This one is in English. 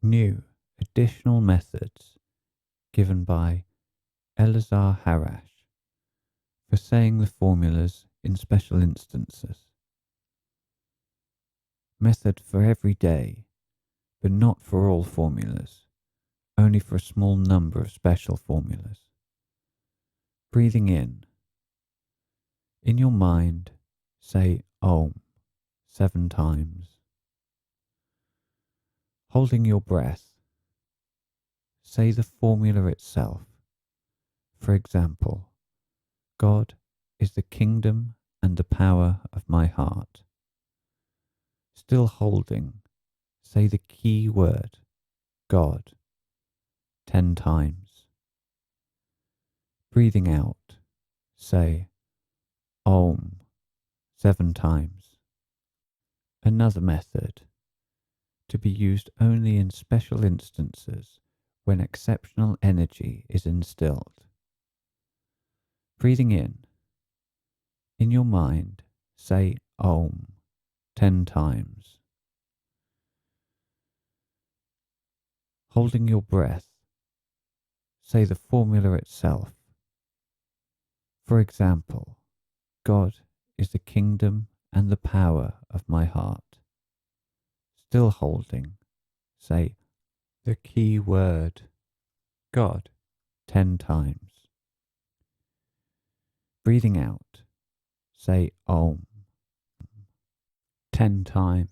New additional methods given by Eleazar Harash for saying the formulas in special instances. Method for every day, but not for all formulas, only for a small number of special formulas. Breathing in. In your mind, say Om 7 times. Holding your breath, say the formula itself. For example, God is the kingdom and the power of my heart. Still holding, say the key word, God, 10 times. Breathing out, say Om 7 times. Another method, to be used only in special instances when exceptional energy is instilled. Breathing in your mind, say Om 10 times. Holding your breath, say the formula itself. For example, God is the kingdom and the power of my heart. Still holding, say the key word, God, 10 times. Breathing out, say Om 10 times.